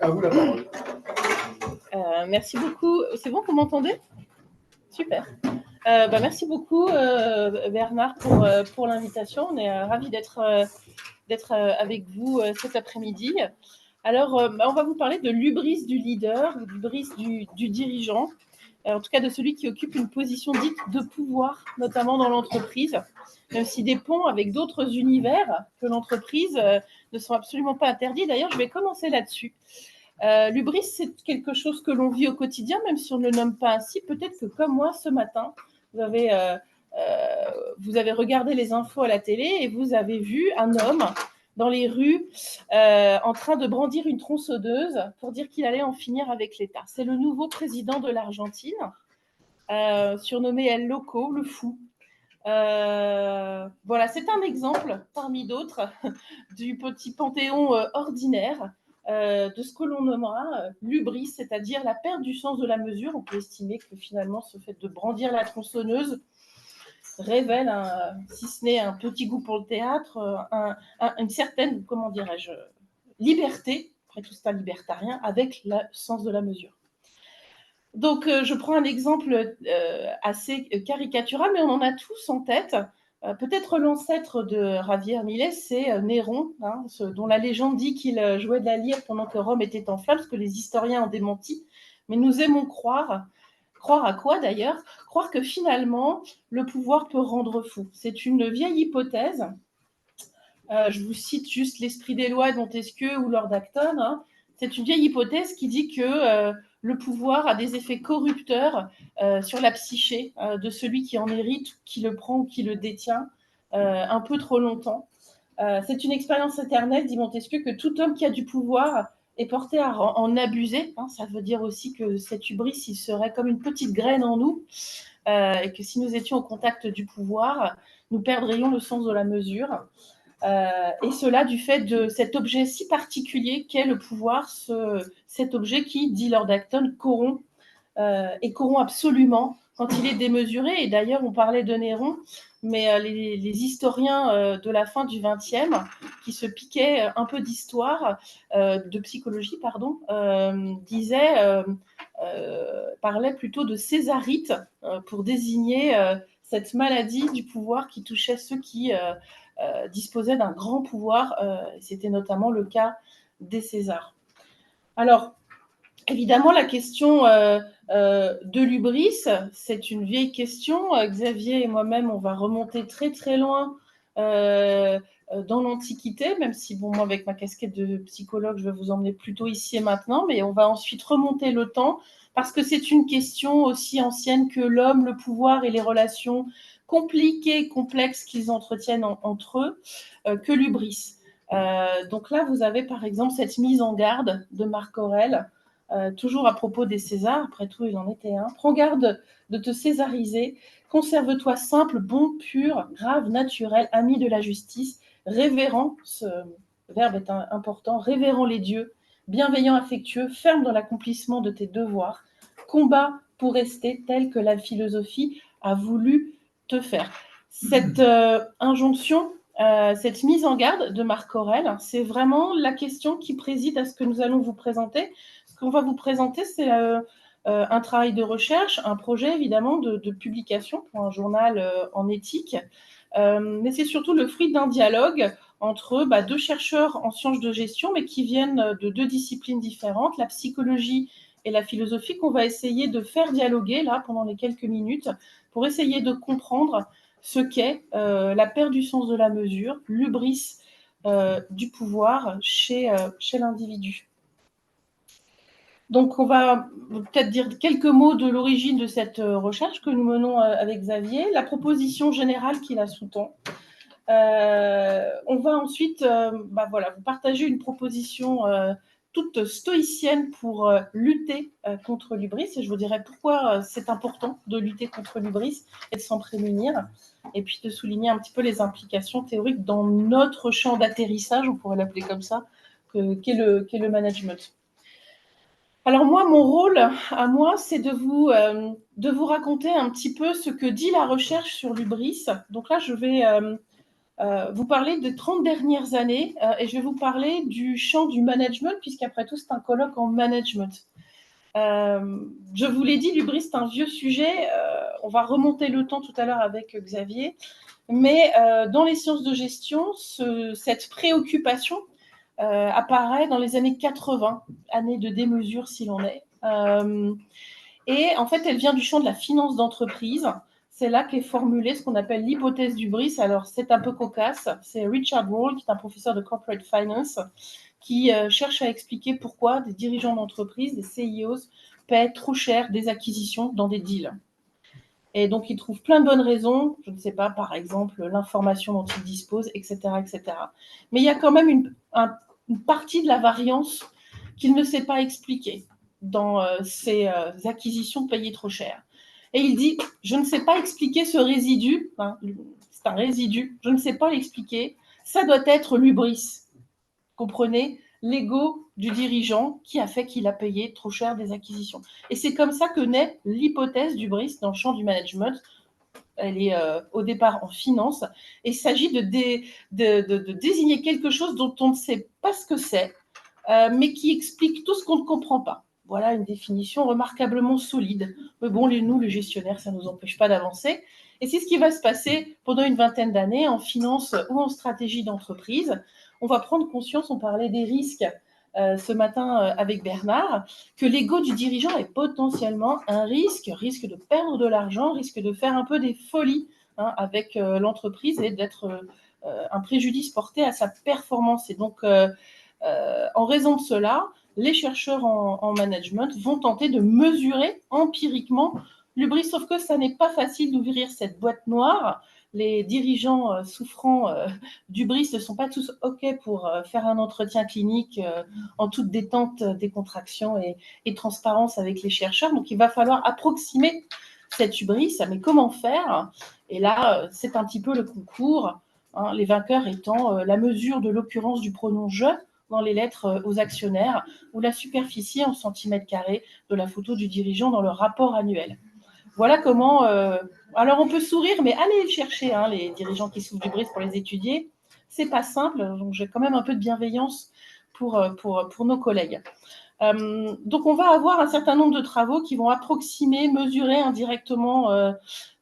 À vous la parole. Merci beaucoup. C'est bon, vous m'entendez? Super. Merci beaucoup, Bernard, pour l'invitation. On est ravis d'être avec vous cet après-midi. Alors, on va vous parler de l'hubris du leader, l'hubris du dirigeant, en tout cas de celui qui occupe une position dite de pouvoir, notamment dans l'entreprise, même si des ponts avec d'autres univers que l'entreprise ne sont absolument pas interdits. D'ailleurs, je vais commencer là-dessus. L'hubris, c'est quelque chose que l'on vit au quotidien, même si on ne le nomme pas ainsi. Peut-être que comme moi, ce matin, vous avez regardé les infos à la télé et vous avez vu un homme dans les rues en train de brandir une tronçonneuse pour dire qu'il allait en finir avec l'État. C'est le nouveau président de l'Argentine, surnommé El Loco, le fou. Voilà, c'est un exemple parmi d'autres du petit panthéon ordinaire de ce que l'on nommera l'hubris, c'est-à-dire la perte du sens de la mesure. On peut estimer que finalement ce fait de brandir la tronçonneuse révèle, si ce n'est un petit goût pour le théâtre, une certaine, comment dirais-je, liberté, après tout c'est pas libertarien, avec le sens de la mesure. Donc, je prends un exemple assez caricatural, mais on en a tous en tête. Peut-être l'ancêtre de Javier Milei, c'est Néron, dont la légende dit qu'il jouait de la lyre pendant que Rome était en flammes, ce que les historiens ont démenti. Mais nous aimons croire à quoi d'ailleurs? Croire que finalement, le pouvoir peut rendre fou. C'est une vieille hypothèse. Je vous cite juste l'Esprit des lois de Montesquieu ou Lord Acton. C'est une vieille hypothèse qui dit que le pouvoir a des effets corrupteurs sur la psyché de celui qui en hérite, qui le prend ou qui le détient un peu trop longtemps. C'est une expérience éternelle, dit Montesquieu, que tout homme qui a du pouvoir est porté à en abuser. Ça veut dire aussi que cet hubris, il serait comme une petite graine en nous, et que si nous étions au contact du pouvoir, nous perdrions le sens de la mesure. Et cela du fait de cet objet si particulier qu'est le pouvoir, cet objet qui, dit Lord Acton, corrompt, et corrompt absolument quand il est démesuré. Et d'ailleurs, on parlait de Néron, mais les historiens de la fin du XXe, qui se piquaient un peu d'histoire, de psychologie, pardon, parlaient plutôt de césarite pour désigner cette maladie du pouvoir qui touchait ceux qui disposaient d'un grand pouvoir. C'était notamment le cas des Césars. Alors, évidemment, la question de l'hubris, c'est une vieille question. Xavier et moi-même, on va remonter très très loin dans l'Antiquité, même si, bon, moi, avec ma casquette de psychologue, je vais vous emmener plutôt ici et maintenant, mais on va ensuite remonter le temps, parce que c'est une question aussi ancienne que l'homme, le pouvoir et les relations compliquées, complexes qu'ils entretiennent entre eux, que l'hubris. Donc là, vous avez par exemple cette mise en garde de Marc Aurèle, toujours à propos des Césars, après tout, il en était un. Prends garde de te césariser, conserve-toi simple, bon, pur, grave, naturel, ami de la justice, révérend, ce verbe est important, révérant les dieux, bienveillant, affectueux, ferme dans l'accomplissement de tes devoirs, combat pour rester tel que la philosophie a voulu te faire. Cette injonction, cette mise en garde de Marc Aurèle, c'est vraiment la question qui préside à ce que nous allons vous présenter. Ce qu'on va vous présenter, c'est un travail de recherche, un projet évidemment de publication pour un journal en éthique, mais c'est surtout le fruit d'un dialogue entre deux chercheurs en sciences de gestion, mais qui viennent de deux disciplines différentes, la psychologie et la philosophie, qu'on va essayer de faire dialoguer là pendant les quelques minutes pour essayer de comprendre ce qu'est la perte du sens de la mesure, l'hubris du pouvoir chez l'individu. Donc, on va peut-être dire quelques mots de l'origine de cette recherche que nous menons avec Xavier, la proposition générale qui la sous-tend. On va ensuite vous partager une proposition toute stoïcienne pour lutter contre l'hubris. Et je vous dirai pourquoi c'est important de lutter contre l'hubris et de s'en prémunir. Et puis de souligner un petit peu les implications théoriques dans notre champ d'atterrissage, on pourrait l'appeler comme ça, qu'est le management. Alors moi, mon rôle à moi, c'est de vous raconter un petit peu ce que dit la recherche sur l'hubris. Donc là, je vais vous parler des 30 dernières années et je vais vous parler du champ du management, puisqu'après tout, c'est un colloque en management. Je vous l'ai dit, l'hubris, c'est un vieux sujet. On va remonter le temps tout à l'heure avec Xavier. Mais dans les sciences de gestion, cette préoccupation apparaît dans les années 80, années de démesure si l'on est. Et en fait, elle vient du champ de la finance d'entreprise. C'est là qu'est formulée ce qu'on appelle l'hypothèse d'hubris. Alors, c'est un peu cocasse. C'est Richard Roll, qui est un professeur de corporate finance, qui cherche à expliquer pourquoi des dirigeants d'entreprise, des CEOs, paient trop cher des acquisitions dans des deals. Et donc, il trouve plein de bonnes raisons, je ne sais pas, par exemple, l'information dont il dispose, etc., etc. Mais il y a quand même une partie de la variance qu'il ne sait pas expliquer dans ces acquisitions payées trop cher. Et il dit, je ne sais pas expliquer ce résidu, hein, c'est un résidu, je ne sais pas l'expliquer, ça doit être l'hubris. Comprenez, l'ego du dirigeant qui a fait qu'il a payé trop cher des acquisitions. Et c'est comme ça que naît l'hypothèse d'hubris dans le champ du management. Elle est au départ en finance. Et il s'agit de désigner quelque chose dont on ne sait pas ce que c'est, mais qui explique tout ce qu'on ne comprend pas. Voilà une définition remarquablement solide. Mais bon, nous, les gestionnaires, ça ne nous empêche pas d'avancer. Et c'est ce qui va se passer pendant une vingtaine d'années en finance ou en stratégie d'entreprise. On va prendre conscience, on parlait des risques ce matin avec Bernard, que l'ego du dirigeant est potentiellement un risque de perdre de l'argent, risque de faire un peu des folies avec l'entreprise et d'être un préjudice porté à sa performance. Et donc, en raison de cela, les chercheurs en management vont tenter de mesurer empiriquement l'hubris, sauf que ça n'est pas facile d'ouvrir cette boîte noire. Les dirigeants souffrant d'hubris ne sont pas tous OK pour faire un entretien clinique en toute détente, décontraction et transparence avec les chercheurs. Donc, il va falloir approximer cette hubris. Mais comment faire? Et là, c'est un petit peu le concours, hein, les vainqueurs étant la mesure de l'occurrence du pronom « je » dans les lettres aux actionnaires ou la superficie en centimètres carrés de la photo du dirigeant dans le rapport annuel. Voilà comment... alors, on peut sourire, mais allez le chercher, hein, les dirigeants qui souffrent d'hubris pour les étudier. C'est pas simple, donc j'ai quand même un peu de bienveillance pour nos collègues. Donc, on va avoir un certain nombre de travaux qui vont approximer, mesurer indirectement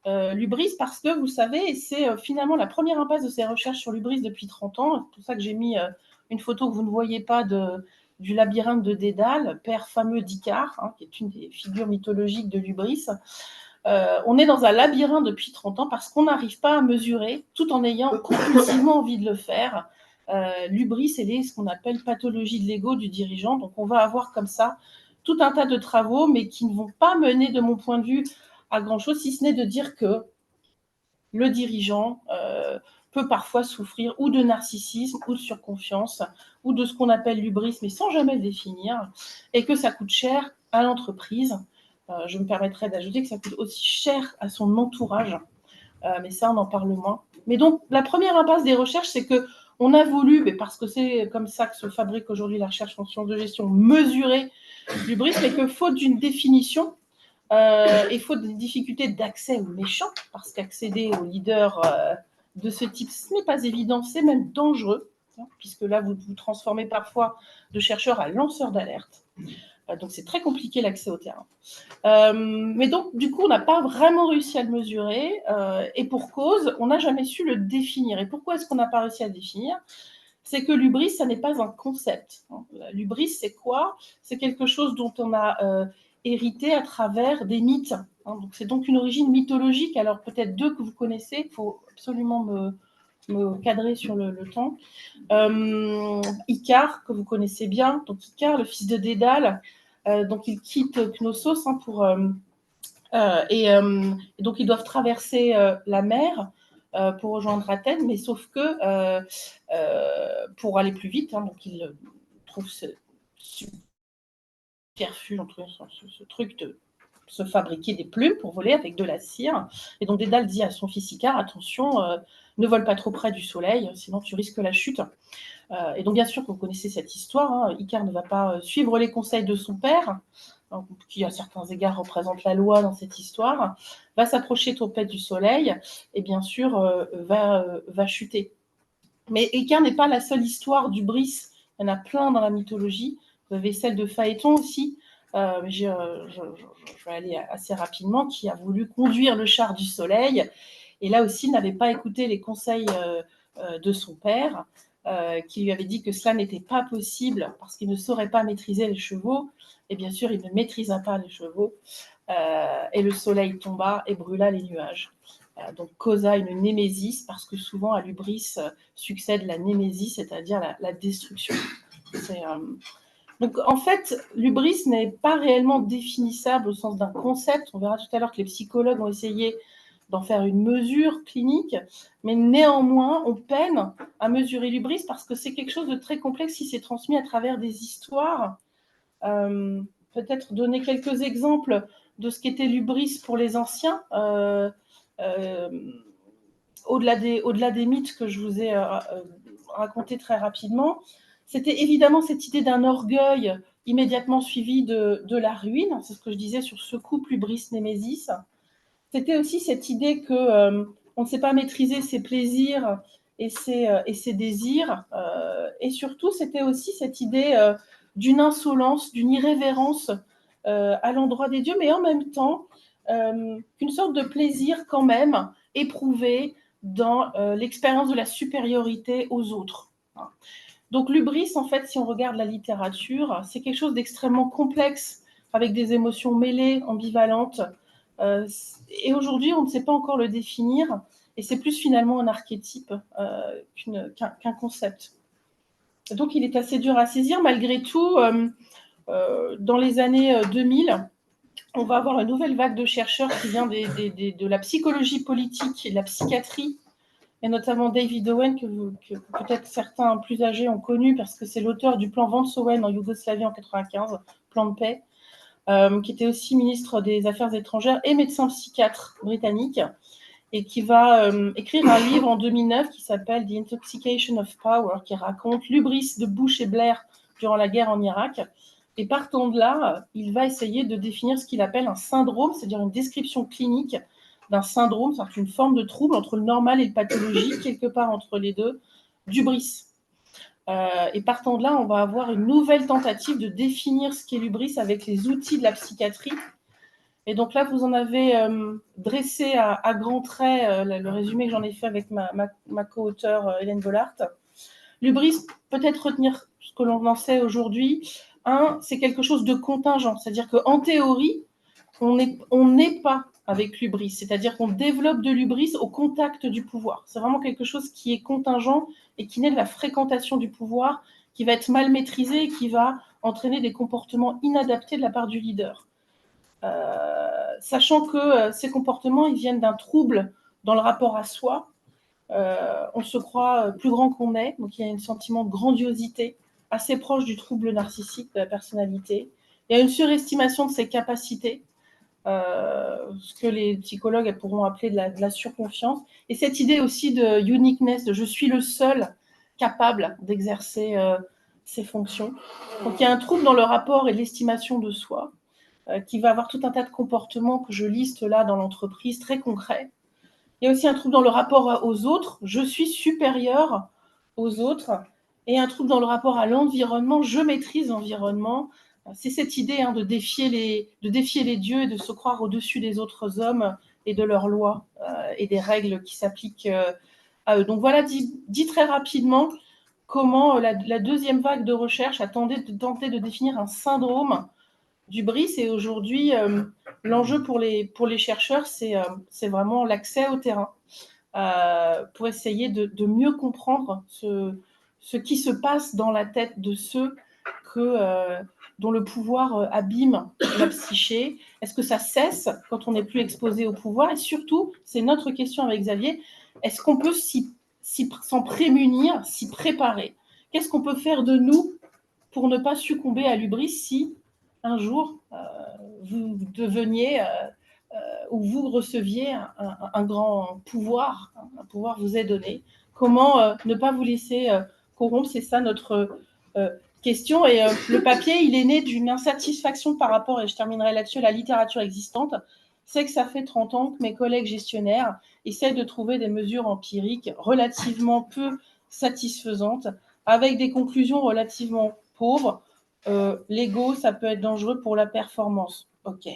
l'hubris, parce que, vous savez, c'est finalement la première impasse de ces recherches sur l'hubris depuis 30 ans. C'est pour ça que j'ai mis une photo que vous ne voyez pas du labyrinthe de Dédale, père fameux d'Icare, hein, qui est une des figures mythologiques de l'hubris. On est dans un labyrinthe depuis 30 ans parce qu'on n'arrive pas à mesurer, tout en ayant compulsivement envie de le faire. L'hubris, c'est ce qu'on appelle pathologie de l'ego du dirigeant. Donc, on va avoir comme ça tout un tas de travaux, mais qui ne vont pas mener, de mon point de vue, à grand-chose, si ce n'est de dire que le dirigeant peut parfois souffrir ou de narcissisme, ou de surconfiance, ou de ce qu'on appelle l'hubris, mais sans jamais le définir, et que ça coûte cher à l'entreprise. Je me permettrai d'ajouter que ça coûte aussi cher à son entourage, mais ça, on en parle moins. Mais donc, la première impasse des recherches, c'est qu'on a voulu, mais parce que c'est comme ça que se fabrique aujourd'hui la recherche en sciences de gestion, mesurer l'hubris, mais que faute d'une définition, et faute de difficultés d'accès aux méchants, parce qu'accéder aux leaders de ce type, ce n'est pas évident, c'est même dangereux, hein, puisque là, vous vous transformez parfois de chercheurs à lanceurs d'alerte. Donc, c'est très compliqué l'accès au terrain. Mais donc, du coup, on n'a pas vraiment réussi à le mesurer, et pour cause, on n'a jamais su le définir. Et pourquoi est-ce qu'on n'a pas réussi à le définir? C'est que l'hubris, ça n'est pas un concept. L'hubris, c'est quoi? C'est quelque chose dont on a hérité à travers des mythes. Donc, c'est donc une origine mythologique. Alors, peut-être deux que vous connaissez, il faut absolument me cadrer sur le temps. Icare, que vous connaissez bien. Donc, Icare, le fils de Dédale, donc il quitte Knossos et donc ils doivent traverser la mer pour rejoindre Athènes, mais sauf que pour aller plus vite, donc ils trouvent ce subterfuge, ce truc de se fabriquer des plumes pour voler avec de la cire. Et donc Dédale dit à son fils Icare, attention, ne vole pas trop près du soleil, sinon tu risques la chute. Et donc bien sûr, vous connaissez cette histoire, Icare ne va pas suivre les conseils de son père, qui à certains égards représente la loi dans cette histoire, va s'approcher trop près du soleil et bien sûr va chuter. Mais Équin n'est pas la seule histoire du Brice. Il y en a plein dans la mythologie. Vous avez celle de Phaéton aussi. Je vais aller assez rapidement, qui a voulu conduire le char du soleil. Et là aussi, n'avait pas écouté les conseils de son père, qui lui avait dit que cela n'était pas possible parce qu'il ne saurait pas maîtriser les chevaux. Et bien sûr, il ne maîtrisa pas les chevaux. Et le soleil tomba et brûla les nuages. Donc causa une némésis, parce que souvent à l'hubris succède la némésis, c'est-à-dire la destruction. Donc en fait, l'hubris n'est pas réellement définissable au sens d'un concept. On verra tout à l'heure que les psychologues ont essayé d'en faire une mesure clinique, mais néanmoins, on peine à mesurer l'hubris parce que c'est quelque chose de très complexe qui s'est transmis à travers des histoires. Peut-être donner quelques exemples de ce qu'était l'hubris pour les anciens. Au-delà des mythes que je vous ai racontés très rapidement, c'était évidemment cette idée d'un orgueil immédiatement suivi de la ruine. C'est ce que je disais sur ce couple hubris-némésis. C'était aussi cette idée qu'on ne sait pas maîtriser ses plaisirs et ses désirs. Et surtout, c'était aussi cette idée d'une insolence, d'une irrévérence à l'endroit des dieux, mais en même temps, une sorte de plaisir quand même éprouvé dans l'expérience de la supériorité aux autres. Donc l'hubris, en fait, si on regarde la littérature, c'est quelque chose d'extrêmement complexe, avec des émotions mêlées, ambivalentes. Et aujourd'hui, on ne sait pas encore le définir, et c'est plus finalement un archétype qu'un concept. Donc il est assez dur à saisir. Malgré tout, dans les années 2000, on va avoir une nouvelle vague de chercheurs qui vient de la psychologie politique et de la psychiatrie, et notamment David Owen, que peut-être certains plus âgés ont connu, parce que c'est l'auteur du plan Vance-Owen en Yougoslavie en 1995, plan de paix, qui était aussi ministre des Affaires étrangères et médecin psychiatre britannique, et qui va écrire un livre en 2009 qui s'appelle The Intoxication of Power, qui raconte l'hubris de Bush et Blair durant la guerre en Irak. Et partant de là, il va essayer de définir ce qu'il appelle un syndrome, c'est-à-dire une description clinique d'un syndrome, c'est-à-dire une forme de trouble entre le normal et le pathologique, quelque part entre les deux, d'hubris. Et partant de là, on va avoir une nouvelle tentative de définir ce qu'est l'hubris avec les outils de la psychiatrie. Et donc là, vous en avez dressé à grands traits le résumé que j'en ai fait avec ma co-auteure Hélène Bollard. L'hubris, peut-être retenir ce que l'on en sait aujourd'hui. C'est quelque chose de contingent, c'est-à-dire qu'en théorie, on n'est pas avec l'hubris, c'est-à-dire qu'on développe de l'hubris au contact du pouvoir. C'est vraiment quelque chose qui est contingent et qui naît de la fréquentation du pouvoir, qui va être mal maîtrisé et qui va entraîner des comportements inadaptés de la part du leader. Sachant que ces comportements, ils viennent d'un trouble dans le rapport à soi. On se croit plus grand qu'on est, donc il y a un sentiment de grandiosité assez proche du trouble narcissique de la personnalité. Il y a une surestimation de ses capacités, ce que les psychologues pourront appeler de la surconfiance, et cette idée aussi de uniqueness, de je suis le seul capable d'exercer ces fonctions. Donc il y a un trouble dans le rapport et l'estimation de soi, qui va avoir tout un tas de comportements que je liste là dans l'entreprise, très concrets. Il y a aussi un trouble dans le rapport aux autres, je suis supérieur aux autres, et un trouble dans le rapport à l'environnement, je maîtrise l'environnement. C'est cette idée de défier les dieux et de se croire au-dessus des autres hommes et de leurs lois et des règles qui s'appliquent à eux. Donc voilà, dit très rapidement comment la deuxième vague de recherche a tenté de définir un syndrome d'hubris. Et aujourd'hui, l'enjeu pour les chercheurs, c'est vraiment l'accès au terrain pour essayer de mieux comprendre ce qui se passe dans la tête de ceux dont le pouvoir abîme la psyché. Est-ce que ça cesse quand on n'est plus exposé au pouvoir? Et surtout, c'est notre question avec Xavier, est-ce qu'on peut s'en prémunir, s'y préparer? Qu'est-ce qu'on peut faire de nous pour ne pas succomber à l'hubris si un jour vous deveniez ou vous receviez un grand pouvoir, un pouvoir vous est donné? Comment ne pas vous laisser corrompre? C'est ça notre question. Et le papier, il est né d'une insatisfaction par rapport, et je terminerai là-dessus, à la littérature existante. C'est que ça fait 30 ans que mes collègues gestionnaires essayent de trouver des mesures empiriques relativement peu satisfaisante, avec des conclusions relativement pauvres. L'ego, ça peut être dangereux pour la performance. OK.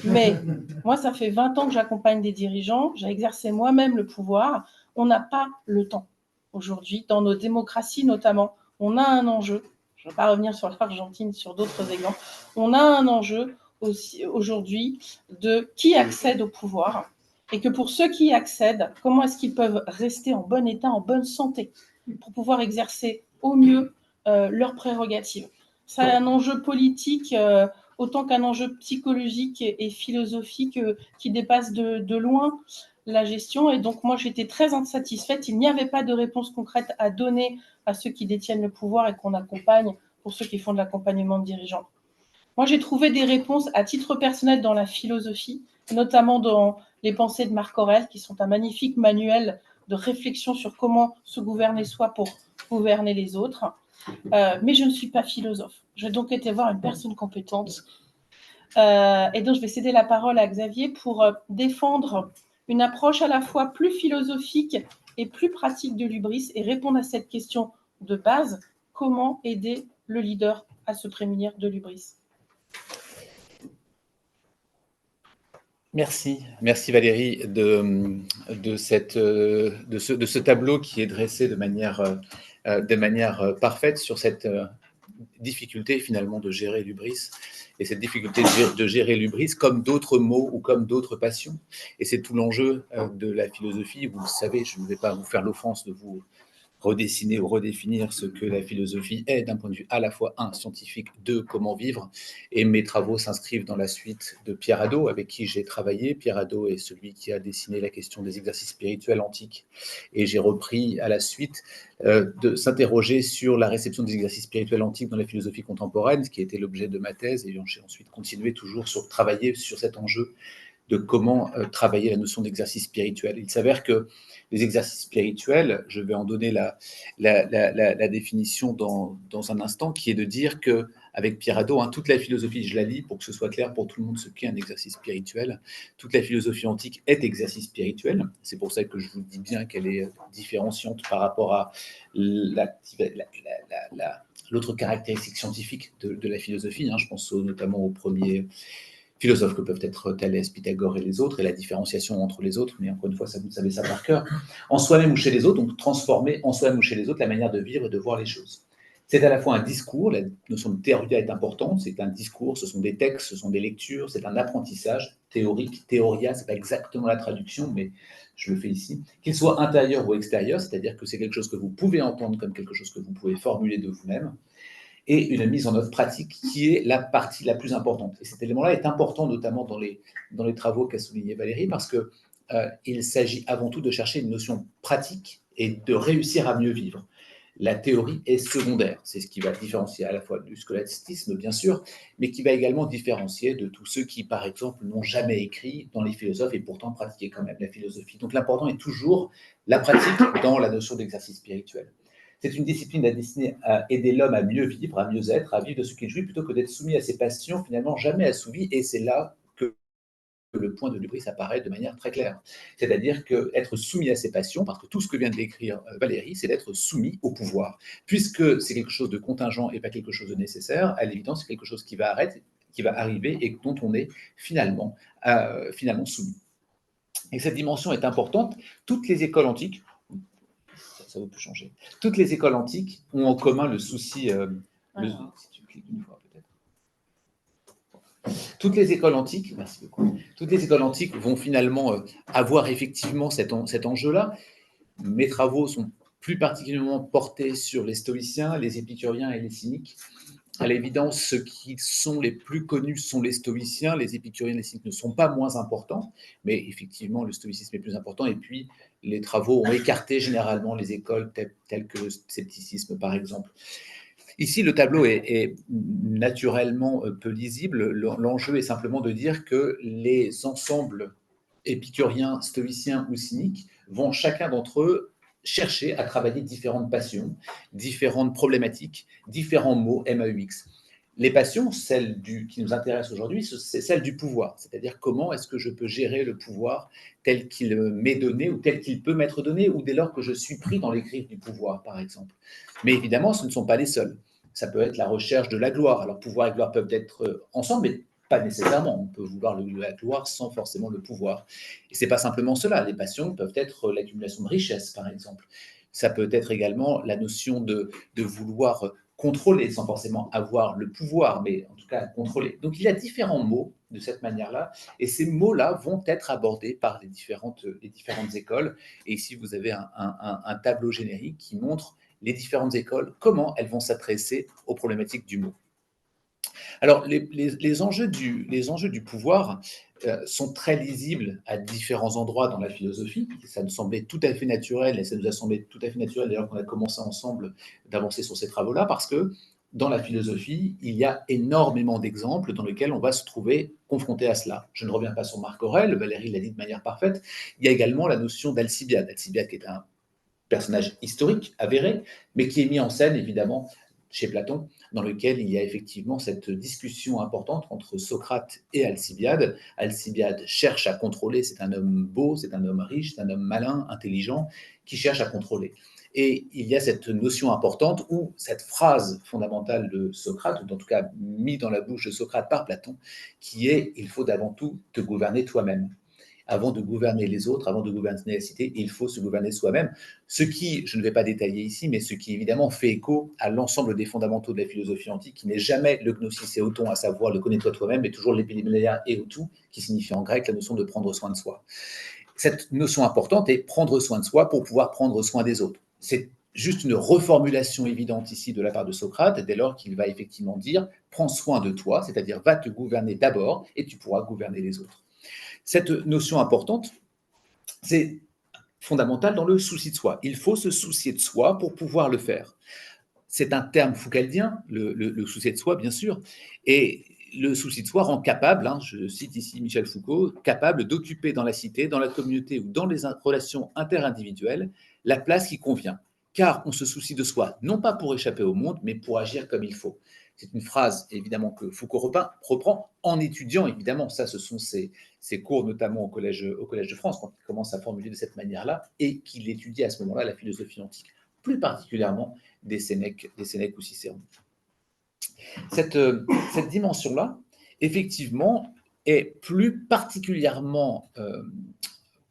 Mais moi, ça fait 20 ans que j'accompagne des dirigeants, j'ai exercé moi-même le pouvoir. On n'a pas le temps aujourd'hui, dans nos démocraties notamment. On a un enjeu, je ne vais pas revenir sur l'Argentine, sur d'autres exemples, on a un enjeu aussi aujourd'hui de qui accède au pouvoir, et que pour ceux qui y accèdent, comment est-ce qu'ils peuvent rester en bon état, en bonne santé, pour pouvoir exercer au mieux leurs prérogatives. C'est un enjeu politique autant qu'un enjeu psychologique et philosophique qui dépasse de loin la gestion. Et donc, moi, j'étais très insatisfaite. Il n'y avait pas de réponse concrète à donner à ceux qui détiennent le pouvoir et qu'on accompagne, pour ceux qui font de l'accompagnement de dirigeants. Moi, j'ai trouvé des réponses à titre personnel dans la philosophie, notamment dans les pensées de Marc Aurèle, qui sont un magnifique manuel de réflexion sur comment se gouverner soi pour gouverner les autres. Mais je ne suis pas philosophe. J'ai donc été voir une personne compétente. Et donc, je vais céder la parole à Xavier pour défendre une approche à la fois plus philosophique et plus pratique de l'hubris et répondre à cette question de base, comment aider le leader à se prémunir de l'hubris. Merci Valérie de ce tableau qui est dressé de manière parfaite sur cette difficulté finalement de gérer l'hubris, et cette difficulté de gérer l'hubris comme d'autres mots ou comme d'autres passions. Et c'est tout l'enjeu de la philosophie. Vous le savez, je ne vais pas vous faire l'offense de vous redessiner ou redéfinir ce que la philosophie est d'un point de vue à la fois scientifique, comment vivre. Et mes travaux s'inscrivent dans la suite de Pierre Hadot, avec qui j'ai travaillé. Pierre Hadot est celui qui a dessiné la question des exercices spirituels antiques. Et j'ai repris à la suite de s'interroger sur la réception des exercices spirituels antiques dans la philosophie contemporaine, ce qui était l'objet de ma thèse. Et j'ai ensuite continué toujours travailler sur cet enjeu de comment travailler la notion d'exercice spirituel. Il s'avère que les exercices spirituels, je vais en donner la définition dans un instant, qui est de dire que, avec Pierre Hadot, toute la philosophie, je la lis pour que ce soit clair pour tout le monde ce qu'est un exercice spirituel, toute la philosophie antique est exercice spirituel. C'est pour ça que je vous dis bien qu'elle est différenciante par rapport à l'autre caractéristique scientifique de la philosophie. Je pense notamment aux premiers philosophes que peuvent être Thalès, Pythagore et les autres, et la différenciation entre les autres, mais encore une fois, ça, vous savez ça par cœur, en soi-même ou chez les autres, donc transformer en soi-même ou chez les autres la manière de vivre et de voir les choses. C'est à la fois un discours, la notion de théoria est importante, c'est un discours, ce sont des textes, ce sont des lectures, c'est un apprentissage théorique, théoria, c'est pas exactement la traduction, mais je le fais ici, qu'il soit intérieur ou extérieur, c'est-à-dire que c'est quelque chose que vous pouvez entendre comme quelque chose que vous pouvez formuler de vous-même, et une mise en œuvre pratique qui est la partie la plus importante. Et cet élément-là est important, notamment dans les travaux qu'a souligné Valérie, parce qu'il s'agit avant tout de chercher une notion pratique et de réussir à mieux vivre. La théorie est secondaire, c'est ce qui va différencier à la fois du scolasticisme, bien sûr, mais qui va également différencier de tous ceux qui, par exemple, n'ont jamais écrit dans les philosophes et pourtant pratiquaient quand même la philosophie. Donc l'important est toujours la pratique dans la notion d'exercice spirituel. C'est une discipline destinée à aider l'homme à mieux vivre, à mieux être, à vivre de ce qu'il jouit, plutôt que d'être soumis à ses passions, finalement jamais assouvies. Et c'est là que le point de l'hubris apparaît de manière très claire. C'est-à-dire qu'être soumis à ses passions, parce que tout ce que vient de décrire Valérie, c'est d'être soumis au pouvoir. Puisque c'est quelque chose de contingent et pas quelque chose de nécessaire, à l'évidence, c'est quelque chose qui va arriver et dont on est finalement soumis. Et cette dimension est importante. Toutes les écoles antiques, ça ne va plus changer. Toutes les écoles antiques ont en commun le souci. Si tu cliques une fois, peut-être. Toutes les écoles antiques, merci beaucoup. Toutes les écoles antiques vont finalement avoir effectivement cet enjeu-là. Mes travaux sont plus particulièrement portés sur les stoïciens, les épicuriens et les cyniques. À l'évidence, ceux qui sont les plus connus sont les stoïciens. Les épicuriens et les cyniques ne sont pas moins importants, mais effectivement, le stoïcisme est plus important. Et puis, les travaux ont écarté généralement les écoles telles que le scepticisme, par exemple. Ici, le tableau est naturellement peu lisible. L'enjeu est simplement de dire que les ensembles épicuriens, stoïciens ou cyniques vont chacun d'entre eux chercher à travailler différentes passions, différentes problématiques, différents mots, MAUX. Les passions, qui nous intéressent aujourd'hui, c'est celle du pouvoir, c'est-à-dire comment est-ce que je peux gérer le pouvoir tel qu'il m'est donné ou tel qu'il peut m'être donné, ou dès lors que je suis pris dans les griffes du pouvoir, par exemple. Mais évidemment, ce ne sont pas les seuls. Ça peut être la recherche de la gloire. Alors, pouvoir et gloire peuvent être ensemble, mais pas nécessairement. On peut vouloir la gloire sans forcément le pouvoir. Et c'est pas simplement cela. Les passions peuvent être l'accumulation de richesses, par exemple. Ça peut être également la notion de vouloir contrôler, sans forcément avoir le pouvoir, mais en tout cas contrôler. Donc il y a différents mots de cette manière-là, et ces mots-là vont être abordés par les différentes écoles. Et ici, vous avez un tableau générique qui montre les différentes écoles, comment elles vont s'adresser aux problématiques du mot. Alors, les enjeux du pouvoir sont très lisibles à différents endroits dans la philosophie. Ça nous semblait tout à fait naturel, et ça nous a semblé tout à fait naturel d'ailleurs qu'on a commencé ensemble d'avancer sur ces travaux-là, parce que dans la philosophie, il y a énormément d'exemples dans lesquels on va se trouver confronté à cela. Je ne reviens pas sur Marc Aurèle, Valérie l'a dit de manière parfaite. Il y a également la notion d'Alcibiade. Alcibiade qui est un personnage historique, avéré, mais qui est mis en scène, évidemment, chez Platon, dans lequel il y a effectivement cette discussion importante entre Socrate et Alcibiade. Alcibiade cherche à contrôler, c'est un homme beau, c'est un homme riche, c'est un homme malin, intelligent, qui cherche à contrôler. Et il y a cette notion importante où cette phrase fondamentale de Socrate, ou en tout cas mise dans la bouche de Socrate par Platon, qui est « il faut avant tout te gouverner toi-même ». Avant de gouverner les autres, avant de gouverner la cité, il faut se gouverner soi-même. Ce qui, je ne vais pas détailler ici, mais ce qui évidemment fait écho à l'ensemble des fondamentaux de la philosophie antique, qui n'est jamais le gnosis éoton, à savoir le connais-toi toi-même, mais toujours l'épiléméia éotou, qui signifie en grec la notion de prendre soin de soi. Cette notion importante est prendre soin de soi pour pouvoir prendre soin des autres. C'est juste une reformulation évidente ici de la part de Socrate, dès lors qu'il va effectivement dire prends soin de toi, c'est-à-dire va te gouverner d'abord et tu pourras gouverner les autres. Cette notion importante, c'est fondamental dans le souci de soi. Il faut se soucier de soi pour pouvoir le faire. C'est un terme foucaldien, le souci de soi, bien sûr, et le souci de soi rend capable, je cite ici Michel Foucault, capable d'occuper dans la cité, dans la communauté ou dans les relations interindividuelles la place qui convient. Car on se soucie de soi, non pas pour échapper au monde, mais pour agir comme il faut. C'est une phrase, évidemment, que Foucault reprend en étudiant, évidemment, ça, ce sont ses cours, notamment au Collège de France, quand il commence à formuler de cette manière-là, et qu'il étudie à ce moment-là la philosophie antique, plus particulièrement des Sénèques ou Cicéron. Cette dimension-là, effectivement, est plus particulièrement,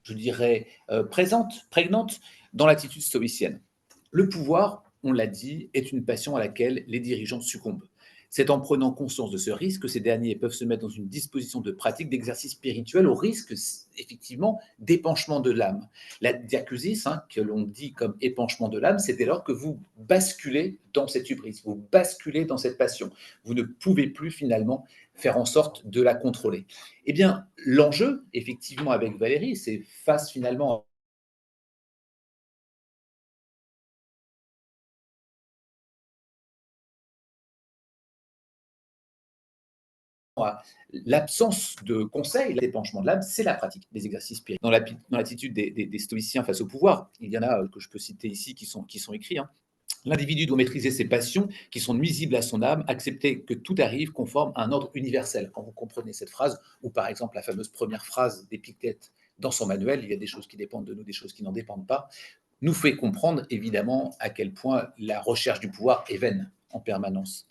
je dirais, prégnante dans l'attitude stoïcienne. Le pouvoir, on l'a dit, est une passion à laquelle les dirigeants succombent. C'est en prenant conscience de ce risque que ces derniers peuvent se mettre dans une disposition de pratique d'exercice spirituel au risque, effectivement, d'épanchement de l'âme. La diacusis, que l'on dit comme épanchement de l'âme, c'est dès lors que vous basculez dans cette hubris, vous basculez dans cette passion. Vous ne pouvez plus finalement faire en sorte de la contrôler. Eh bien, l'enjeu, effectivement, avec Valérie, c'est face finalement l'absence de conseil, l'épanchement de l'âme, c'est la pratique des exercices spirituels. Dans l'attitude des stoïciens face au pouvoir, il y en a que je peux citer ici qui sont écrits. L'individu doit maîtriser ses passions qui sont nuisibles à son âme, accepter que tout arrive conforme à un ordre universel. Quand vous comprenez cette phrase, ou par exemple la fameuse première phrase d'Épictète dans son manuel, il y a des choses qui dépendent de nous, des choses qui n'en dépendent pas, nous fait comprendre évidemment à quel point la recherche du pouvoir est vaine en permanence.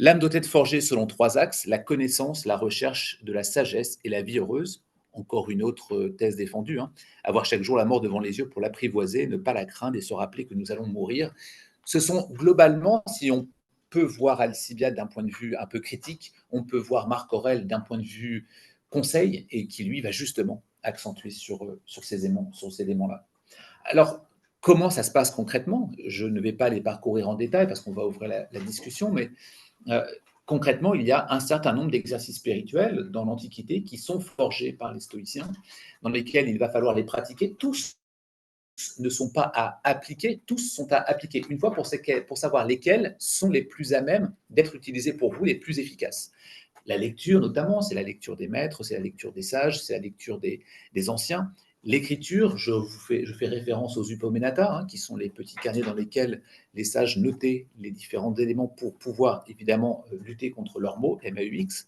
L'âme doit être forgée selon 3 axes, la connaissance, la recherche de la sagesse et la vie heureuse. Encore une autre thèse défendue, avoir chaque jour la mort devant les yeux pour l'apprivoiser, ne pas la craindre et se rappeler que nous allons mourir. Ce sont globalement, si on peut voir Alcibiade d'un point de vue un peu critique, on peut voir Marc Aurèle d'un point de vue conseil, et qui lui va justement accentuer sur ces éléments-là. Alors, comment ça se passe concrètement? Je ne vais pas les parcourir en détail parce qu'on va ouvrir la discussion, mais concrètement, il y a un certain nombre d'exercices spirituels dans l'Antiquité qui sont forgés par les stoïciens, dans lesquels il va falloir les pratiquer. Tous ne sont pas à appliquer, tous sont à appliquer une fois pour savoir lesquels sont les plus à même d'être utilisés pour vous, les plus efficaces. La lecture, notamment, c'est la lecture des maîtres, c'est la lecture des sages, c'est la lecture des anciens, L'écriture, je fais référence aux Upomenata, hein, qui sont les petits carnets dans lesquels les sages notaient les différents éléments pour pouvoir évidemment lutter contre leurs maux, MAUX.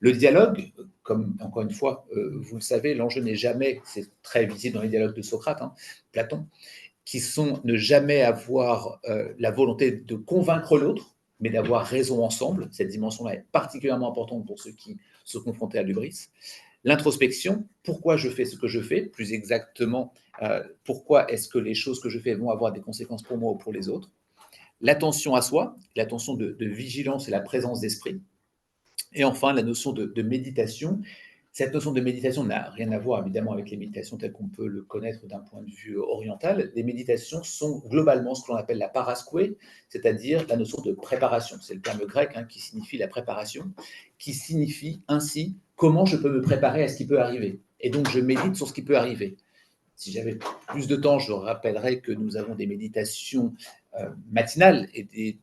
Le dialogue, comme encore une fois, vous le savez, l'enjeu n'est jamais, c'est très visible dans les dialogues de Socrate, hein, Platon, qui sont ne jamais avoir la volonté de convaincre l'autre, mais d'avoir raison ensemble. Cette dimension-là est particulièrement importante pour ceux qui se confrontent à l'hubris. L'introspection, pourquoi je fais ce que je fais, plus exactement, pourquoi est-ce que les choses que je fais vont avoir des conséquences pour moi ou pour les autres. L'attention à soi, l'attention de vigilance et la présence d'esprit. Et enfin, la notion de méditation. Cette notion de méditation n'a rien à voir évidemment avec les méditations telles qu'on peut le connaître d'un point de vue oriental. Les méditations sont globalement ce que l'on appelle la paraskoué, c'est-à-dire la notion de préparation. C'est le terme grec hein, qui signifie la préparation, qui signifie ainsi comment je peux me préparer à ce qui peut arriver. Et donc je médite sur ce qui peut arriver. Si j'avais plus de temps, je rappellerais que nous avons des méditations matinales et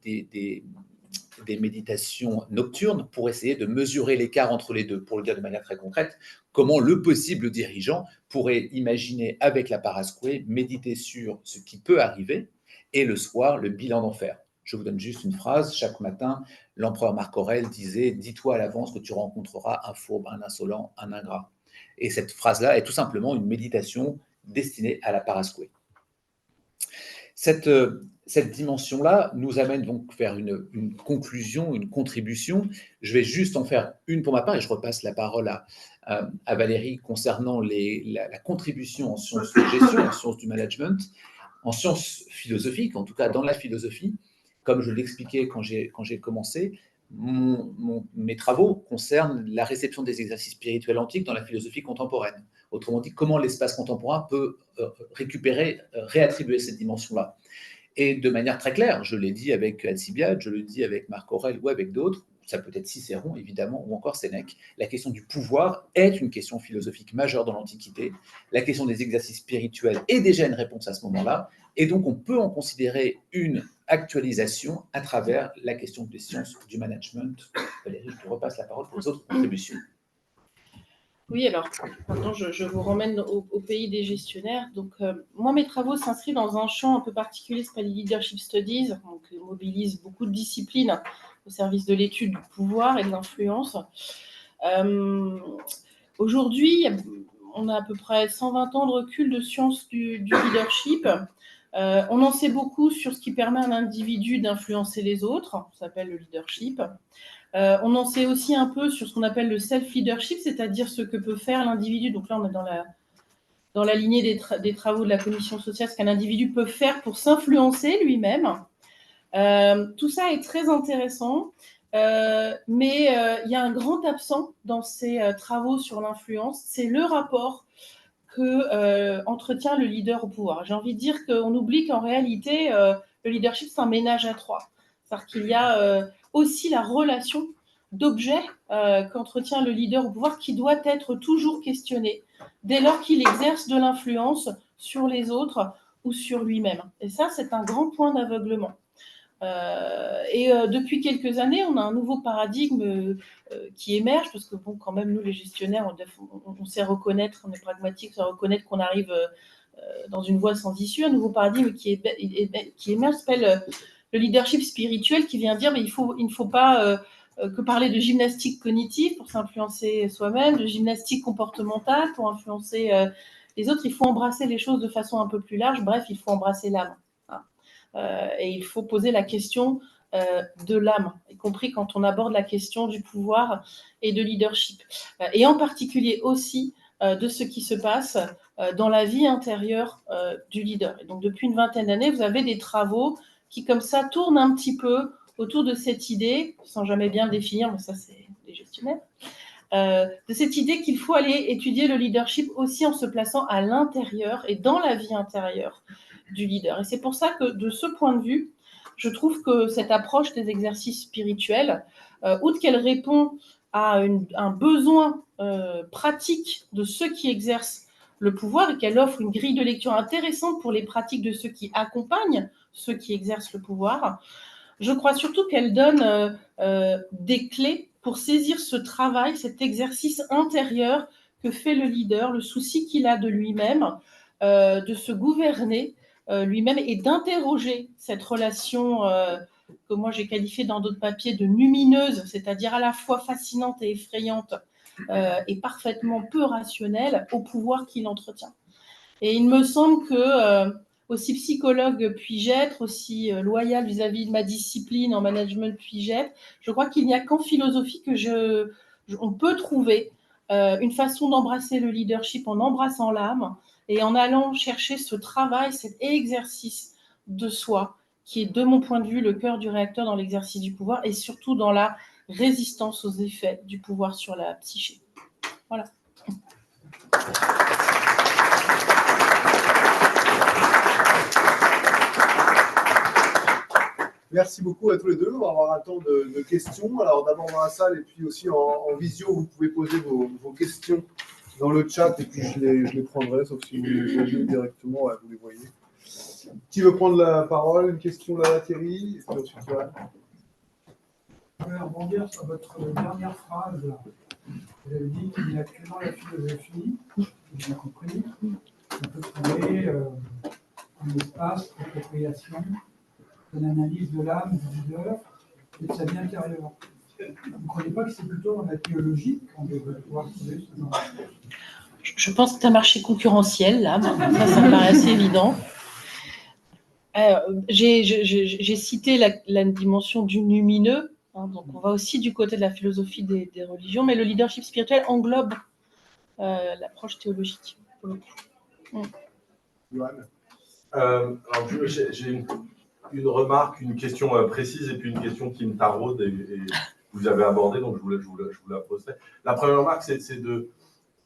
des méditations nocturnes pour essayer de mesurer l'écart entre les deux. Pour le dire de manière très concrète, comment le possible dirigeant pourrait imaginer avec la paraskoué méditer sur ce qui peut arriver et le soir, le bilan d'en faire. Je vous donne juste une phrase. Chaque matin, l'empereur Marc Aurèle disait « Dis-toi à l'avance que tu rencontreras un fourbe, un insolent, un ingrat ». Et cette phrase-là est tout simplement une méditation destinée à la paraskoué. Cette dimension-là nous amène donc vers une conclusion, une contribution. Je vais juste en faire une pour ma part et je repasse la parole à Valérie concernant la contribution en sciences de gestion, en sciences du management, en sciences philosophiques, en tout cas dans la philosophie. Comme je l'expliquais quand j'ai commencé, mes travaux concernent la réception des exercices spirituels antiques dans la philosophie contemporaine. Autrement dit, comment l'espace contemporain peut récupérer, réattribuer cette dimension-là. Et de manière très claire, je l'ai dit avec Alcibiade, je le dis avec Marc Aurèle ou avec d'autres, ça peut être Cicéron évidemment, ou encore Sénèque, la question du pouvoir est une question philosophique majeure dans l'Antiquité. La question des exercices spirituels est déjà une réponse à ce moment-là, et donc on peut en considérer une actualisation à travers la question des sciences du management. Valérie, je te repasse la parole pour les autres contributions. Oui, alors maintenant je vous ramène au pays des gestionnaires. Donc moi, mes travaux s'inscrivent dans un champ un peu particulier, c'est pas les leadership studies, donc mobilise beaucoup de disciplines au service de l'étude du pouvoir et de l'influence. Aujourd'hui, on a à peu près 120 ans de recul de sciences du leadership. On en sait beaucoup sur ce qui permet à un individu d'influencer les autres, ça s'appelle le leadership. On en sait aussi un peu sur ce qu'on appelle le self-leadership, c'est-à-dire ce que peut faire l'individu. Donc là, on est dans la lignée des travaux de la commission sociale, ce qu'un individu peut faire pour s'influencer lui-même. Tout ça est très intéressant, mais il y a un grand absent dans ces travaux sur l'influence, c'est le rapport que entretient le leader au pouvoir. J'ai envie de dire qu'on oublie qu'en réalité, le leadership, c'est un ménage à trois. C'est-à-dire qu'il y a aussi la relation d'objet qu'entretient le leader au pouvoir qui doit être toujours questionné dès lors qu'il exerce de l'influence sur les autres ou sur lui-même. Et ça, c'est un grand point d'aveuglement. Depuis quelques années, on a un nouveau paradigme qui émerge, parce que bon, quand même, nous, les gestionnaires, on sait reconnaître, on est pragmatique, on sait reconnaître qu'on arrive dans une voie sans issue. Un nouveau paradigme qui émerge s'appelle le leadership spirituel, qui vient dire mais il ne faut pas que parler de gymnastique cognitive pour s'influencer soi-même, de gymnastique comportementale pour influencer les autres. Il faut embrasser les choses de façon un peu plus large. Bref, il faut embrasser l'âme. Et il faut poser la question de l'âme, y compris quand on aborde la question du pouvoir et de leadership. Et en particulier aussi de ce qui se passe dans la vie intérieure du leader. Et donc depuis une vingtaine d'années, vous avez des travaux qui comme ça tournent un petit peu autour de cette idée, sans jamais bien le définir, mais ça c'est les gestionnaires, de cette idée qu'il faut aller étudier le leadership aussi en se plaçant à l'intérieur et dans la vie intérieure du leader. Et c'est pour ça que, de ce point de vue, je trouve que cette approche des exercices spirituels, outre qu'elle répond à un besoin pratique de ceux qui exercent le pouvoir et qu'elle offre une grille de lecture intéressante pour les pratiques de ceux qui accompagnent ceux qui exercent le pouvoir, je crois surtout qu'elle donne des clés pour saisir ce travail, cet exercice intérieur que fait le leader, le souci qu'il a de lui-même, de se gouverner lui-même et d'interroger cette relation que moi j'ai qualifiée dans d'autres papiers de lumineuse, c'est-à-dire à la fois fascinante et effrayante et parfaitement peu rationnelle au pouvoir qu'il entretient. Et il me semble que, aussi psychologue puis-je être, aussi loyal vis-à-vis de ma discipline en management puis-je être, je crois qu'il n'y a qu'en philosophie que on peut trouver une façon d'embrasser le leadership en embrassant l'âme et en allant chercher ce travail, cet exercice de soi, qui est, de mon point de vue, le cœur du réacteur dans l'exercice du pouvoir et surtout dans la résistance aux effets du pouvoir sur la psyché. Voilà. Merci beaucoup à tous les deux. On va avoir un temps de questions. Alors d'abord dans la salle et puis aussi en visio, vous pouvez poser vos questions dans le chat et puis je les prendrai, sauf si vous les voyez directement, ouais, vous les voyez. Qui veut prendre la parole? Une question là, Thierry? Et puis ensuite, voilà. Je vais rebondir sur votre dernière phrase. Vous avez dit qu'il y a que dans la philosophie, j'ai bien compris, on peut trouver un espace d'appropriation, de l'analyse de l'âme du leader et de sa vie intérieure. Vous ne croyez pas que c'est plutôt dans la théologie qu'on devrait pouvoir trouver ce genre? Je pense que c'est un marché concurrentiel, là. Ça me paraît assez évident. J'ai cité la dimension du lumineux, hein, donc on va aussi du côté de la philosophie des religions, mais le leadership spirituel englobe l'approche théologique. Pour le coup. Alors, j'ai une remarque, une question précise et puis une question qui me taraude et vous avez abordé, donc je vous la poserai. La première remarque, c'est de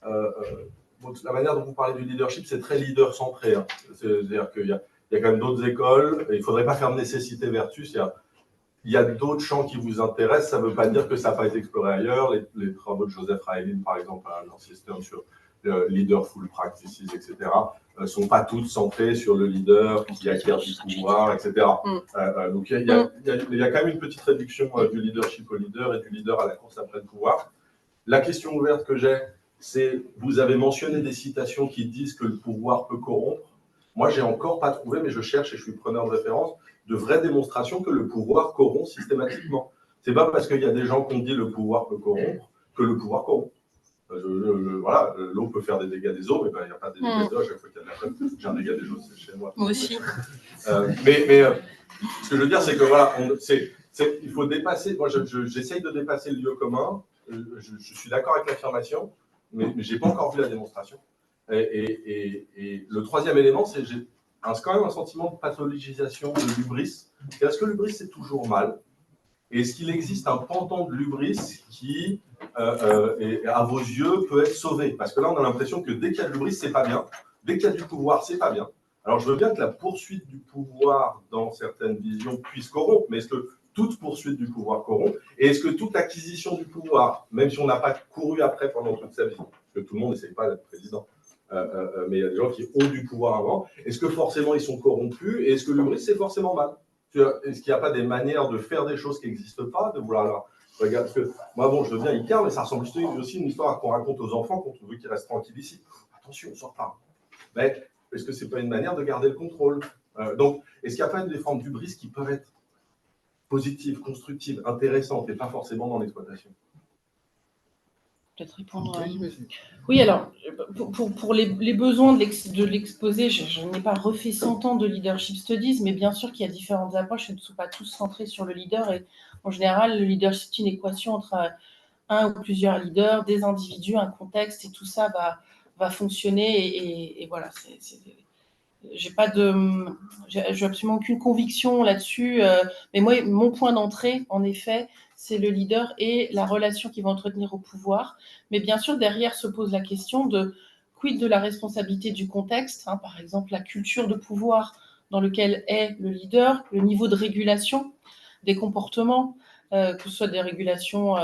la manière dont vous parlez du leadership, c'est très leader-centré. Hein. C'est-à-dire qu'il y a quand même d'autres écoles, et il ne faudrait pas faire nécessité-vertu. Il y a d'autres champs qui vous intéressent, ça ne veut pas dire que ça n'a pas été exploré ailleurs. Les travaux de Joseph Raelin, par exemple, à Northeastern sur leaderful practices, etc., ne sont pas toutes centrées sur le leader qui acquiert du pouvoir, etc. Donc il y a quand même une petite réduction du leadership au leader et du leader à la course après le pouvoir. La question ouverte que j'ai, c'est, vous avez mentionné des citations qui disent que le pouvoir peut corrompre. Moi, je n'ai encore pas trouvé, mais je cherche et je suis preneur de référence, de vraies démonstrations que le pouvoir corrompt systématiquement. Ce n'est pas parce qu'il y a des gens qui ont dit le pouvoir peut corrompre que le pouvoir corrompt. Voilà, l'eau peut faire des dégâts des eaux, mais il n'y a pas des dégâts d'eau à chaque fois qu'il y a de la flotte. J'ai un dégât des eaux, c'est chez moi. Moi aussi. Mais ce que je veux dire, c'est que voilà, il faut dépasser. Moi, j'essaye de dépasser le lieu commun. Je suis d'accord avec l'affirmation, mais je n'ai pas encore vu la démonstration. Et le troisième élément, c'est que j'ai quand même un sentiment de pathologisation de l'hubris. Est-ce que l'hubris, c'est toujours mal? Et est-ce qu'il existe un pendant de l'hubris qui, à vos yeux, peut être sauvé? Parce que là, on a l'impression que dès qu'il y a de l'hubris, c'est pas bien. Dès qu'il y a du pouvoir, c'est pas bien. Alors, je veux bien que la poursuite du pouvoir, dans certaines visions, puisse corrompre, mais est-ce que toute poursuite du pouvoir corrompt? Et est-ce que toute acquisition du pouvoir, même si on n'a pas couru après pendant toute sa vie, parce que tout le monde n'essaye pas d'être président, mais il y a des gens qui ont du pouvoir avant, est-ce que forcément ils sont corrompus? Et est-ce que l'hubris, c'est forcément mal? Est-ce qu'il n'y a pas des manières de faire des choses qui n'existent pas, de vouloir leur... Regarde, parce que moi, bon, je deviens Icar, mais ça ressemble aussi à une histoire qu'on raconte aux enfants quand on veut qu'ils restent tranquilles ici. Attention, on sort pas. Mais est-ce que c'est pas une manière de garder le contrôle? Donc, est-ce qu'il n'y a pas des formes d'hubris qui peuvent être positives, constructives, intéressantes, et pas forcément dans l'exploitation? Peut-être répondre. Oui, alors, pour les besoins de l'exposé, je n'ai pas refait 100 ans de leadership studies, mais bien sûr qu'il y a différentes approches et ne sont pas tous centrés sur le leader. Et en général, le leadership, c'est une équation entre un ou plusieurs leaders, des individus, un contexte, et tout ça va fonctionner. Et voilà, j'ai absolument aucune conviction là-dessus. Mais moi, mon point d'entrée, en effet, c'est le leader et la relation qu'il va entretenir au pouvoir. Mais bien sûr, derrière se pose la question de quid de la responsabilité du contexte, hein, par exemple la culture de pouvoir dans lequel est le leader, le niveau de régulation des comportements, que ce soit des régulations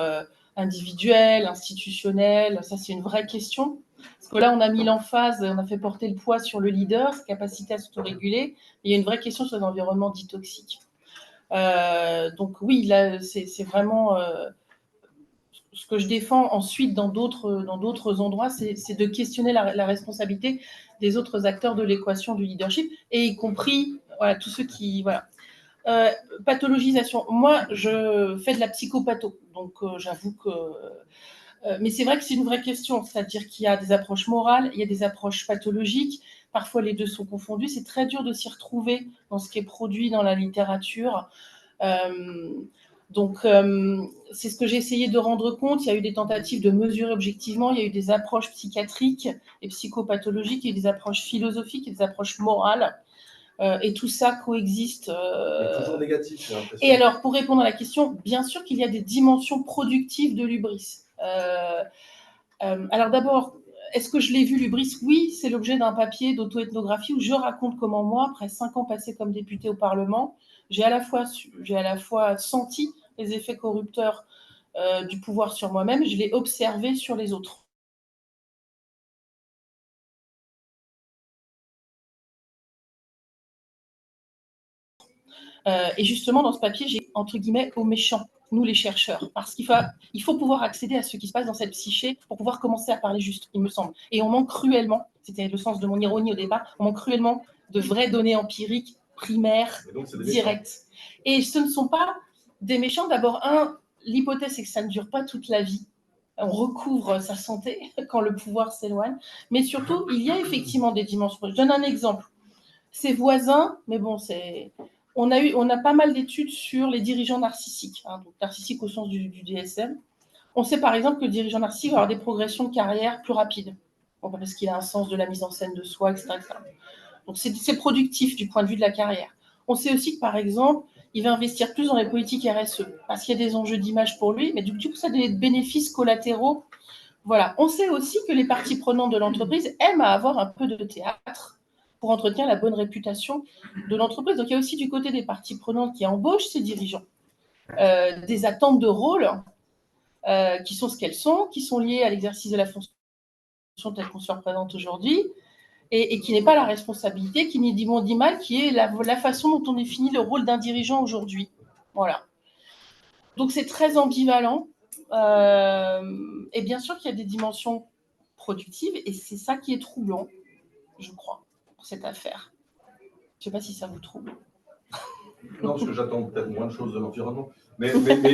individuelles, institutionnelles, ça c'est une vraie question. Parce que là, on a mis l'emphase, on a fait porter le poids sur le leader, sa capacité à s'autoréguler. Il y a une vraie question sur les environnements dits toxiques. Donc oui, là, c'est vraiment ce que je défends ensuite dans d'autres endroits, c'est de questionner la responsabilité des autres acteurs de l'équation du leadership, et y compris voilà, tous ceux qui... Voilà. Pathologisation. Moi, je fais de la psychopatho, donc j'avoue que... mais c'est vrai que c'est une vraie question, c'est-à-dire qu'il y a des approches morales, il y a des approches pathologiques, parfois les deux sont confondus, c'est très dur de s'y retrouver dans ce qui est produit dans la littérature. Donc, c'est ce que j'ai essayé de rendre compte. Il y a eu des tentatives de mesurer objectivement, il y a eu des approches psychiatriques et psychopathologiques, il y a eu des approches philosophiques et des approches morales. Et tout ça coexiste. Mais toujours négatif, j'ai l'impression. Et alors, pour répondre à la question, bien sûr qu'il y a des dimensions productives de l'hubris. Alors d'abord, est-ce que je l'ai vu, l'hubris? Oui, c'est l'objet d'un papier d'auto-ethnographie où je raconte comment moi, après 5 ans passés comme député au Parlement, j'ai à la fois senti les effets corrupteurs du pouvoir sur moi-même, je l'ai observé sur les autres. Et justement, dans ce papier, j'ai entre guillemets aux méchants, nous les chercheurs, parce qu'il faut pouvoir accéder à ce qui se passe dans cette psyché pour pouvoir commencer à parler juste, il me semble. Et on manque cruellement, c'était le sens de mon ironie au départ, on manque cruellement de vraies données empiriques, primaires, directes. Et ce ne sont pas des méchants. D'abord, l'hypothèse, c'est que ça ne dure pas toute la vie. On recouvre sa santé quand le pouvoir s'éloigne. Mais surtout, il y a effectivement des dimensions. Je donne un exemple. Ses voisins, mais bon, on a pas mal d'études sur les dirigeants narcissiques, donc narcissiques au sens du DSM. On sait par exemple que le dirigeant narcissique va avoir des progressions de carrière plus rapides, parce qu'il a un sens de la mise en scène de soi, etc. Donc c'est productif du point de vue de la carrière. On sait aussi que par exemple, il va investir plus dans les politiques RSE, parce qu'il y a des enjeux d'image pour lui, mais du coup, ça a des bénéfices collatéraux. Voilà. On sait aussi que les parties prenantes de l'entreprise aiment à avoir un peu de théâtre pour entretenir la bonne réputation de l'entreprise. Donc, il y a aussi du côté des parties prenantes qui embauchent ces dirigeants des attentes de rôle qui sont ce qu'elles sont, qui sont liées à l'exercice de la fonction telle qu'on se représente aujourd'hui, et qui n'est pas la responsabilité, qui n'est dit bon, dit mal, qui est la façon dont on définit le rôle d'un dirigeant aujourd'hui. Voilà. Donc, c'est très ambivalent. Et bien sûr qu'il y a des dimensions productives, et c'est ça qui est troublant, je crois, pour cette affaire. Je ne sais pas si ça vous trouble. Non, parce que j'attends peut-être moins de choses de l'environnement. Mais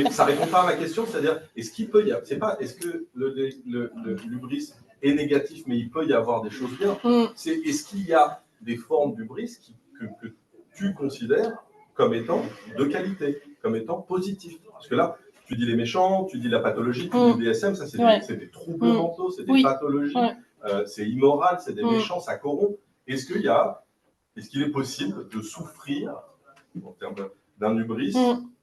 ça ne répond pas à ma question, c'est-à-dire, est-ce qu'il peut y avoir, c'est pas, est-ce que l'hubris est négatif, mais il peut y avoir des choses bien. Est-ce qu'il y a des formes d'hubris que tu considères comme étant de qualité, comme étant positives? Parce que là, tu dis les méchants, tu dis la pathologie, tu dis le DSM, ça c'est des troubles mentaux, c'est des pathologies, c'est immoral, c'est des méchants, ça corrompt. Est-ce qu'il est possible de souffrir en termes d'un hubris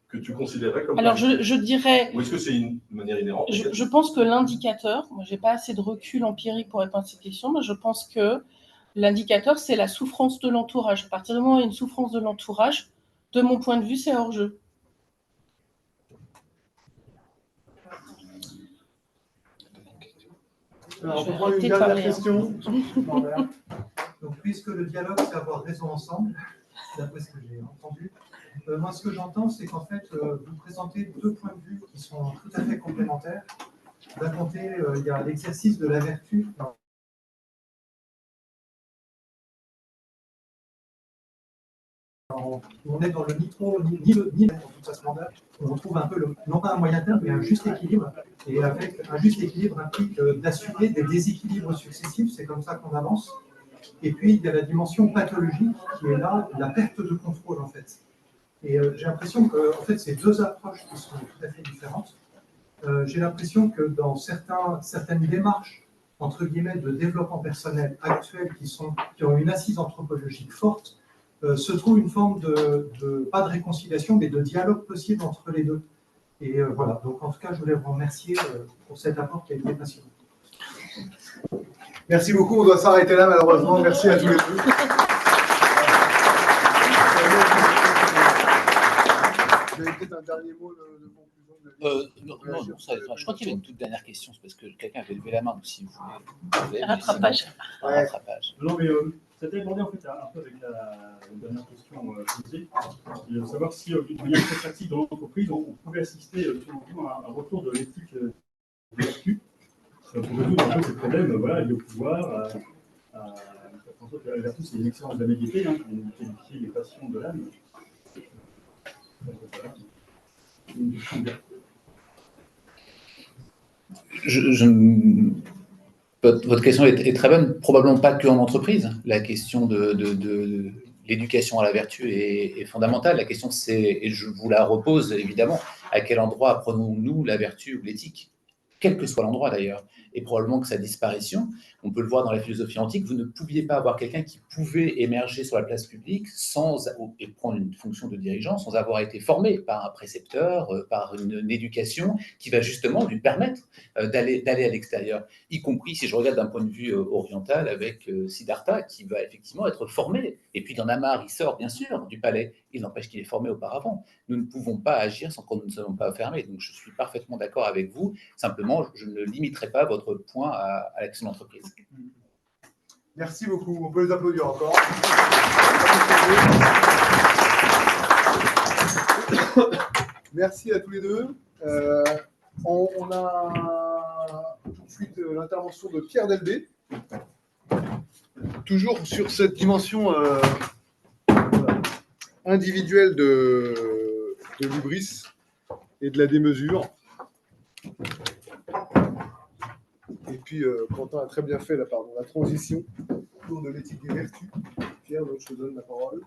que tu considérais comme... Alors, je dirais... Ou est-ce que c'est une manière inhérente? Je pense que l'indicateur, moi, je n'ai pas assez de recul empirique pour répondre à cette question, mais je pense que l'indicateur, c'est la souffrance de l'entourage. À partir du moment où il y a une souffrance de l'entourage, de mon point de vue, c'est hors-jeu. Alors, on peut prendre une dernière question. Donc, puisque le dialogue, c'est avoir raison ensemble, d'après ce que j'ai entendu, moi, ce que j'entends, c'est qu'en fait, vous présentez deux points de vue qui sont tout à fait complémentaires. D'un côté, il y a l'exercice de la vertu. On est dans le ni trop, ni le dans tout ça, ce mandat. On trouve un peu, non pas un moyen terme, mais un juste équilibre. Et avec un juste équilibre implique d'assurer des déséquilibres successifs. C'est comme ça qu'on avance. Et puis, il y a la dimension pathologique qui est là, la perte de contrôle, en fait. Et j'ai l'impression que en fait, c'est deux approches qui sont tout à fait différentes. J'ai l'impression que dans certaines démarches, entre guillemets, de développement personnel actuelles qui ont une assise anthropologique forte, se trouve une forme pas de réconciliation, mais de dialogue possible entre les deux. Et voilà, donc en tout cas, je voulais vous remercier pour cet apport qui a été passionnant. Merci beaucoup, on doit s'arrêter là malheureusement. Merci à tous les deux. Vous avez peut-être un dernier mot de conclusion non, je crois qu'il y avait une toute dernière question, c'est parce que quelqu'un avait levé la main, donc si vous voulez. Rattrapage. Rattrapage. Non, mais ça a abordé en fait un peu avec la dernière question posée, de savoir si il y a une pratique dans l'entreprise, on pouvait assister à un retour de l'éthique pour résoudre un peu ces problèmes voilà, liés au pouvoir, à faire en sorte que la vertu, c'est une excellence de la médiété, hein, qui vient qualifier les passions de l'âme. Votre question est très bonne, probablement pas que en entreprise. La question de l'éducation à la vertu est fondamentale. La question, c'est, et je vous la repose évidemment, à quel endroit apprenons-nous la vertu ou l'éthique ? Quel que soit l'endroit d'ailleurs. Et probablement que sa disparition, on peut le voir dans la philosophie antique, vous ne pouviez pas avoir quelqu'un qui pouvait émerger sur la place publique et prendre une fonction de dirigeant sans avoir été formé par un précepteur, par une éducation qui va justement lui permettre d'aller à l'extérieur, y compris si je regarde d'un point de vue oriental avec Siddhartha, qui va effectivement être formé. Et puis il y en a marre, il sort bien sûr du palais, il n'empêche qu'il est formé auparavant. Nous ne pouvons pas agir sans que nous ne soyons pas fermés. Donc je suis parfaitement d'accord avec vous. Simplement, je ne limiterai pas votre point à l'action d'entreprise. Merci beaucoup. On peut les applaudir encore. Merci à tous les deux. On a tout de suite l'intervention de Pierre Delbé. Toujours sur cette dimension individuelle de l'hubris et de la démesure. Et puis, Quentin a très bien fait la transition autour de l'éthique des vertus. Pierre, donc, je te donne la parole.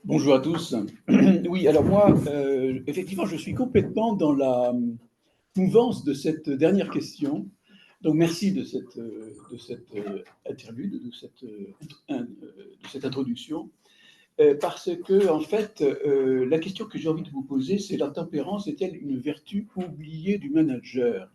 Bonjour à tous. Oui, alors moi, effectivement, je suis complètement dans la mouvance de cette dernière question. Donc, merci de cette interlude, de cette introduction. Parce que, en fait, la question que j'ai envie de vous poser, c'est la tempérance est-elle une vertu oubliée du manager ?